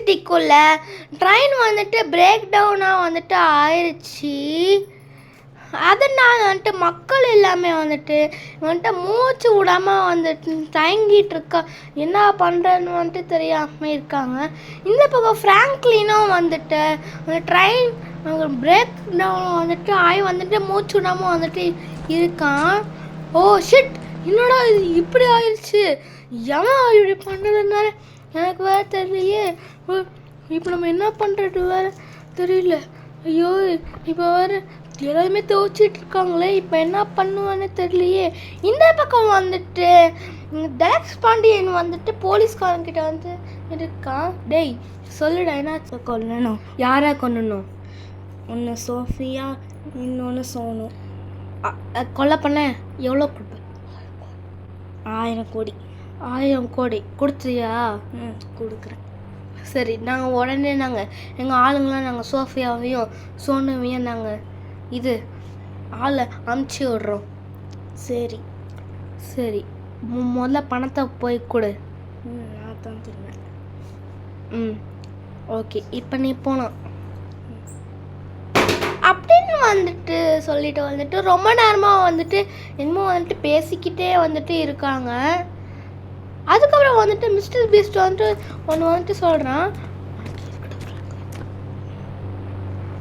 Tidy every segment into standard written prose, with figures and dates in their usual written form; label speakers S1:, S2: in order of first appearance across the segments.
S1: சிட்டிக்குள்ள ட்ரெயின் வந்துட்டு பிரேக் டவுனாக வந்துட்டு ஆயிடுச்சு. அதனால் வந்துட்டு மக்கள் எல்லாமே வந்துட்டு மூச்சு விடாமல் வந்துட்டு தயங்கிட்டு இருக்கா. என்ன பண்ணுறன்னு வந்துட்டு தெரியாமல் இருக்காங்க. இந்த பக்கம் ஃப்ராங்க்லினும் வந்துட்டு ட்ரெயின் பிரேக் டவுன் வந்துட்டு ஆகி வந்துட்டு மூச்சு விடாமல் வந்துட்டு இருக்கான். ஓ ஷிட், என்னடா இது இப்படி ஆயிடுச்சு, ஏன் இப்படி பண்ணுறதுனால எனக்கு வேறு தெரியலையே. இப்போ நம்ம என்ன பண்ணுறது வேறு தெரியல. ஐயோ, இப்போ வேறு எல்லாருமே துவச்சிட்டு இருக்காங்களே, இப்போ என்ன பண்ணுவான்னு தெரியலையே. இந்த பக்கம் வந்துட்டு டெலக்ஸ் பாண்டியன் வந்துட்டு போலீஸ்காரங்கிட்ட வந்து இருக்கான். டேய் சொல்லுடா, என்ன கொல்லணும்? யாரை கொல்லணும்? ஒன்று சோஃபியா, இன்னொன்று சோனு. கொலை பண்ண எவ்வளோ கொடுப்பேன்? 1000 கோடி. 1000 கோடி கொடுத்துறியா? கொடுக்குறேன். சரி, நாங்கள் உடனே எங்கள் ஆளுங்களாம் சோஃபியாவையும் சோனுவையும் ஆளை அமுச்சு விட்றோம். சரி சரி, முதல்ல பணத்தை போய் கொடு. நான் தான் தருவேன். ஓகே, இப்போ நீ போனோம் அப்படின்னு வந்துட்டு சொல்லிட்டு வந்துட்டு ரொம்ப நேரமாக வந்துட்டு என்னமோ வந்துட்டு பேசிக்கிட்டே வந்துட்டு இருக்காங்க. அதுக்கப்புறம் வந்துட்டு மிஸ்டர் பீஸ்ட் வந்துட்டு ஒன்று வந்துட்டு சொல்கிறான்,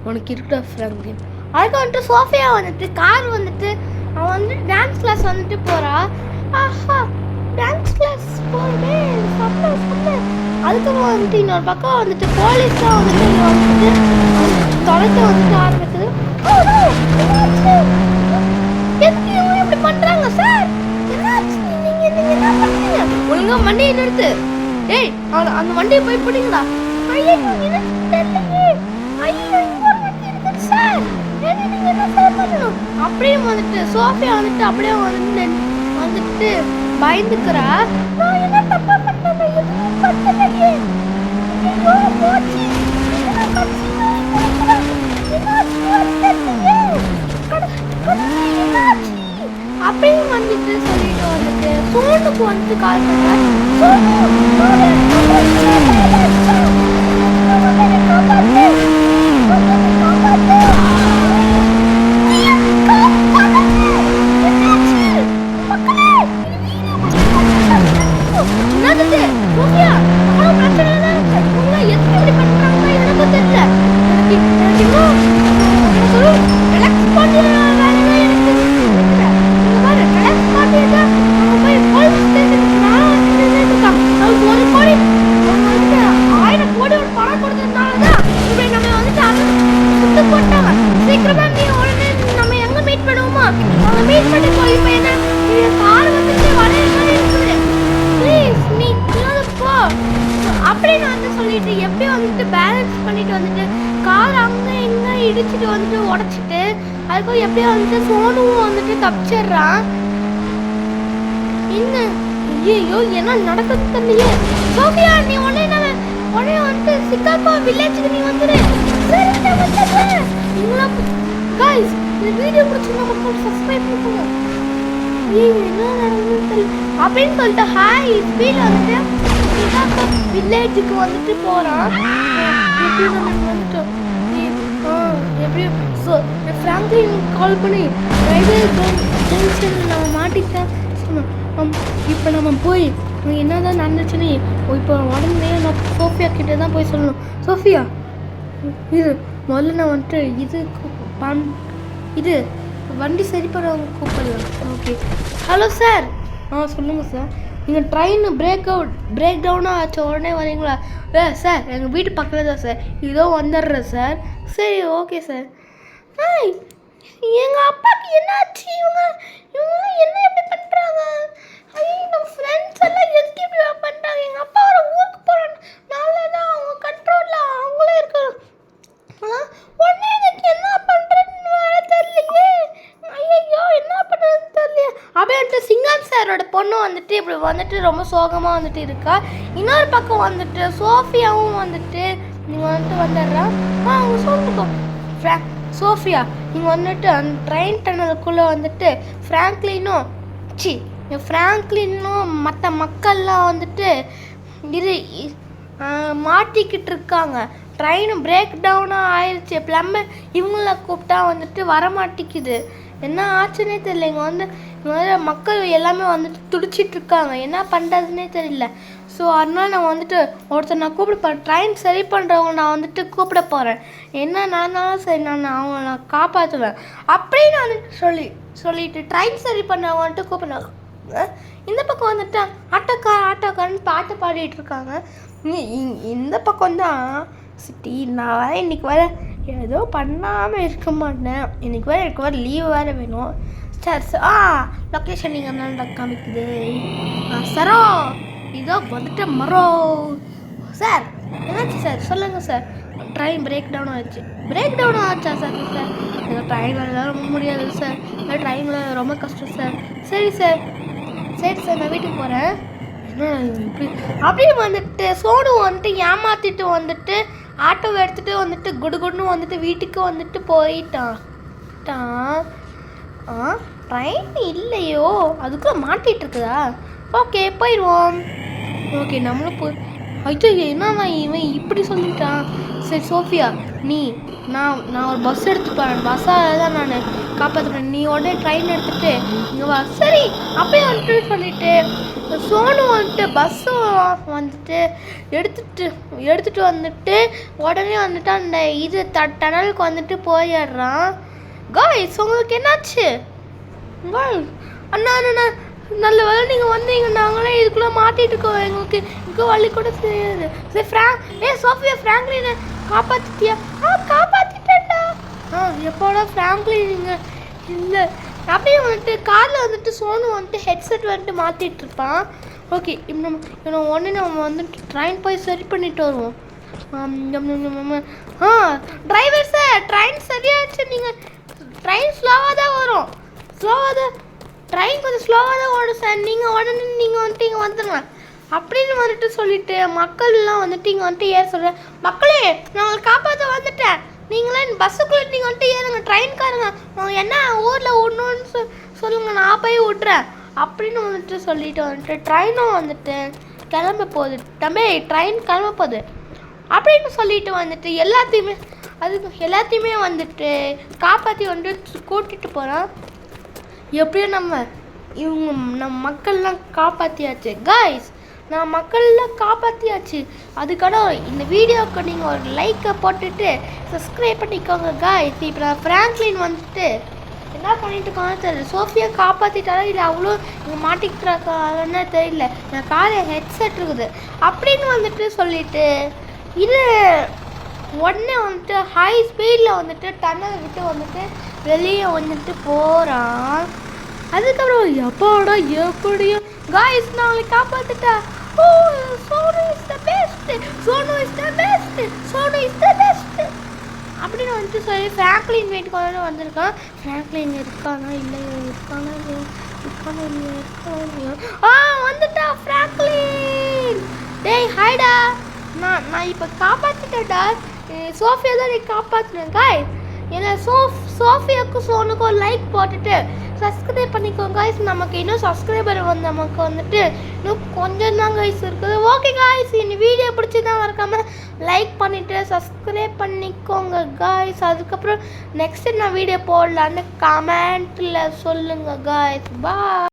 S1: உனக்கு இருக்கா ஃப்ராங்க்லின். அதுக்கு வந்துட்டு சோஃபியா வந்துட்டு கார் வந்துட்டு அவன் வந்துட்டு டான்ஸ் கிளாஸ் வந்துட்டு போகிறா. ஆஹா, டான்ஸ் கிளாஸ் போகிறே அதுக்கப்புறம் வந்துட்டு இன்னொரு பக்கம் வந்துட்டு போலீஸ்லாம் வந்துட்டு தொலைக்க வந்துட்டு ஆரம்பிக்குது. இப்படி பண்ணுறாங்க சார், என்ன பண்ணுறீங்க? ஒழுங்கா வண்டியை நிறுத்து. ஏய், அந்த வண்டியை போய் பிடிங்களா? ஐயோ, தெரியலையே. ஐயோ, சார் அப்படியே வந்துட்டு சோஃபியா வந்துட்டு அப்படியே வந்துட்டு பயந்துக்கிறா. நான் என்ன தப்பா பண்ணேன்? எதுவும் பண்ணலையே. அப்படின்னு வந்துட்டு சொல்லிட்டு வந்துட்டு சோனுக்கு வந்துட்டு கால் பண்றேன். அப்படின்னு வந்து சொல்லிட்டு எப்படியோ வந்துட்டு பேலன்ஸ் பண்ணிட்டு வந்துட்டு கார் அங்கே இங்கே இடிச்சுட்டு வந்துட்டு உடச்சிட்டு அதுக்கும் எப்படியோ வந்துட்டு சோனுவும் வந்துட்டு தப்பிச்சிடுறான். என்ன ஐயோ, என்ன நடக்குது தெரியலையே. சோஃபியா, நீ உடனே வந்துட்டு சிகாகோ வில்லேஜுக்கு நீ வந்துடு. நீங்களாம் गाइस, இந்த வீடியோ பிடிச்சிருந்தா மட்டும் சப்ஸ்கிரைப் பண்ணுங்க. என்ன நடக்குதுன்னு தெரியல அப்படின்னு சொல்லிட்டு ஹாய் ஸ்பீட் வந்துட்டு சிகாகோ வில்லேஜுக்கு வந்துட்டு போகிறான். எப்படி வந்துட்டு எப்படி ஃப்ராங்க்லின் கால் பண்ணி ரயில்வே ஜங்ஷனில் நம்ம மாட்டிக்கிட்டேன் சொன்னோம். இப்போ நம்ம போய் என்ன தான் நடந்துச்சுன்னு இப்போ உடனே நான் சோஃபியா கிட்டே தான் போய் சொல்லணும். சோஃபியா, இது முதல்ல நான் வந்துட்டு இது வண்டி சரி பண்ண கூப்பிடலாம். Okay, hello sir. சொல்லுங்கள் சார். நீங்கள் ட்ரெயின் பிரேக் டவுனாக ஆச்சு உடனே வரீங்களா? சார், எங்கள் வீட்டு பக்கத்தில் தான் சார், இதோ வந்துடுறேன் சார். சரி, ஓகே சார். எங்கள் அப்பாவுக்கு என்ன ஆச்சு? இவங்க என்ன எப்படி பண்ணுறாங்க? ஐயோ, நம்ம ஃப்ரெண்ட்ஸ் எல்லாம் எதுக்கு இப்படி பண்ணுறாங்க? எங்கள் அப்பா ஒரு ஊருக்கு போகிறாங்க, நல்லா தான் அவங்க கண்ட்ரோலில் அவங்களே இருக்காங்க. உடனே எனக்கு என்ன பண்ணுறதுன்னு வேற தெரியலையே. ஐயோ, என்ன பண்ணுறதுன்னு தெரியலையே. அப்படின்ட்டு சிங்கம் சாரோட பொண்ணு வந்துட்டு இப்படி வந்துட்டு ரொம்ப சோகமாக வந்துட்டு இருக்கா. இன்னொரு பக்கம் வந்துட்டு சோஃபியாவும் வந்துட்டு நீங்கள் வந்துட்டு வந்துடுறான். அவங்க சொல்லுங்க சோஃபியா, நீங்கள் வந்துட்டு அந்த ட்ரெயின் டனலுக்குள்ளே வந்துட்டு ஃப்ராங்க்லினும் மற்ற மக்கள்லாம் வந்துட்டு மாட்டிக்கிட்டு இருக்காங்க. ட்ரெயின் பிரேக் டவுனாக ஆயிடுச்சு. பிளம்பர் இவங்கள கூப்பிட்டா வந்துட்டு வரமாட்டேங்குது. என்ன ஆச்சுன்னே தெரியல. இங்கே வந்து மக்கள் எல்லாமே வந்துட்டு துடிச்சிட்டு இருக்காங்க. என்ன பண்ணுறதுன்னே தெரியல. ஸோ அதனால் நான் வந்துட்டு ஒருத்தர் நான் கூப்பிட போகிறேன். ட்ரெயின் சரி பண்ணுறவங்க நான் வந்துட்டு கூப்பிட போகிறேன். என்ன நடந்தாலும் சரி அவங்கள நான் காப்பாற்றுவேன் அப்படின்னு வந்துட்டு சொல்லிட்டு ட்ரெயின் சரி பண்ணவங்க வந்துட்டு கூப்பிடுவாங்க. இந்த பக்கம் வந்துட்டு ஆட்டோக்காரன்னு பாட்டு பாடிட்டு இருக்காங்க. இந்த பக்கம் தான் சிட்டி. நான் வேறு இன்றைக்கி வேறு ஏதோ பண்ணாமல் இருக்க மாட்டேன். இன்றைக்கி வேறு எனக்கு வேறு லீவு வேறு வேணும். சார் லொக்கேஷன் நீங்கள் என்ன காமிக்குது? சரோ இதோ வந்துட்டு மரம். சார் என்னாச்சு சார்? சொல்லுங்கள் சார். ட்ரெயின் பிரேக் டவுன் ஆச்சா சார்? சார் எங்கள் ட்ரெயினில் ரொம்ப முடியாது சார். ட்ரெயினில் ரொம்ப கஷ்டம் சார். சரி சார் நான் வீட்டுக்கு போகிறேன். இப்படி அப்படியே வந்துட்டு சோனு வந்துட்டு ஏமாற்றிட்டு வந்துட்டு ஆட்டோவை எடுத்துகிட்டு வந்துட்டு குடுகுடுன்னு வந்துட்டு வீட்டுக்கு வந்துட்டு போயிட்டான். ட்ரெயின் இல்லையோ, அதுக்குள்ளே மாட்டிகிட்டு இருக்குதா? ஓகே போயிடுவோம். ஓகே நம்மளும் ஐயோ என்னண்ணா இவன் இப்படி சொல்லிட்டான். சரி சோஃபியா நான் ஒரு பஸ் எடுத்துப்பேன். பஸ்ஸால் தான் நான் காப்பாற்றுறேன். நீ உடனே ட்ரெயின் எடுத்துகிட்டு இங்கே வா. சரி அப்படியே வந்துட்டு சொல்லிட்டு சோனு வந்துட்டு பஸ்ஸு வந்துட்டு எடுத்துகிட்டு வந்துட்டு உடனே வந்துட்டு அந்த டனலுக்கு வந்துட்டு போயிடுறான். காய்ஸ் உங்களுக்கு என்னாச்சு? அண்ணா நல்ல வேலை நீங்கள் வந்தீங்க. நாங்களே இதுக்குள்ளே மாட்டிகிட்டு இருக்கோம். எங்களுக்கு இங்கே வழி கூட தெரியாது. சரி சோஃபியா ஃப்ராங்க்லினை காப்பாற்றிட்டியா? காப்பாற்றிட்டேன்டா. எப்போடா ஃப்ராங்க்லின் நீங்கள் இல்லை. அப்படியே வந்துட்டு காரில் வந்துட்டு சோனு வந்துட்டு ஹெட்செட் வந்துட்டு மாற்றிட்டு இருப்பான். ஓகே இவனை உடனே நம்ம வந்துட்டு ட்ரெயின் போய் சரி பண்ணிட்டு வருவோம். டிரைவர் சார் ட்ரெயின் சரியாச்சு. நீங்கள் ட்ரெயின் ஸ்லோவாக தான் வரும். ட்ரெயின் கொஞ்சம் ஸ்லோவாக தான் ஓடும் சார். நீங்கள் வந்துட்டு இங்கே வந்துடுங்க அப்படின்னு வந்துட்டு சொல்லிட்டு மக்கள்லாம் வந்துட்டு இங்கே வந்துட்டு ஏற சொல்கிறேன். மக்களே நான் உங்களை காப்பாற்ற வந்துட்டேன். நீங்களாம் பஸ்ஸுக்குள்ளே நீங்கள் வந்துட்டு ஏறுங்க. ட்ரெயின்காரங்க என்ன ஊரில் விடணுன்னு சொல்லுங்கள், நான் போய் விட்றேன் அப்படின்னு வந்துட்டு சொல்லிட்டு வந்துட்டு ட்ரெயினும் வந்துட்டு கிளம்ப போகுது. தம்பி ட்ரெயின் கிளம்ப போகுது அப்படின்னு சொல்லிட்டு வந்துட்டு எல்லாத்தையுமே வந்துட்டு காப்பாற்றி வந்துட்டு கூட்டிகிட்டு போகிறான். எப்படியோ நம்ம மக்கள்லாம் காப்பாற்றியாச்சு. காய்ஸ் நான் மக்கள்லாம் காப்பாற்றியாச்சு. அதுக்கான இந்த வீடியோவுக்கு நீங்கள் ஒரு லைக்கை போட்டுட்டு சப்ஸ்கிரைப் பண்ணிக்கோங்க காய்ஸ். இப்போ நான் ஃப்ராங்க்லின் வந்துட்டு என்ன பண்ணிட்டு இருக்கான்னு தெரியல. சோஃபியா காப்பாற்றிட்டாலும் இல்லை அவ்வளோ இங்கே மாட்டிக்கிட்டுருக்காங்கன்னு தெரியல. நான் காலையில் ஹெட்செட் இருக்குது அப்படின்னு வந்துட்டு சொல்லிட்டு உடனே வந்துட்டு ஹை ஸ்பீடில் வந்துட்டு டன்னல் விட்டு வந்துட்டு வெளியே வந்துட்டு போகிறான். அதுக்கப்புறம் எப்படியோ காய்ஸ் நான் அவளை காப்பாற்றிட்டா. சோனு இஸ் த பெஸ்ட் அப்படின்னு வந்துட்டு சொல்லி ஃப்ராங்க்லின் வீட்டுக்கு வந்து வந்திருக்கான். ஃப்ராங்க்லின் இருக்கானா இல்லையா வந்துட்டா ஃப்ராங்க்லின். டேய் ஹாய்டா. நான் இப்போ காப்பாற்றிட்டேன்டா. சோஃபியா தான் நீ காப்பாற்றினேன் காய். ஏன்னா சோஃபியாவுக்கும் சோனுக்கும் ஒரு லைக் போட்டுட்டு சப்ஸ்கிரைப் பண்ணிக்கோங்க காய்ஸ். நமக்கு இன்னும் சப்ஸ்கிரைபர் நமக்கு வந்துட்டு இன்னும் கொஞ்சம் தான் காய்ஸ் இருக்குது. ஓகே காய்ஸ் இந்த வீடியோ பிடிச்சதான் மறக்காமல் லைக் பண்ணிவிட்டு சப்ஸ்கிரைப் பண்ணிக்கோங்க காய்ஸ். அதுக்கப்புறம் நெக்ஸ்ட்டு நான் வீடியோ போடலான்னு கமெண்ட்டில் சொல்லுங்கள் காய்ஸ். பாய்.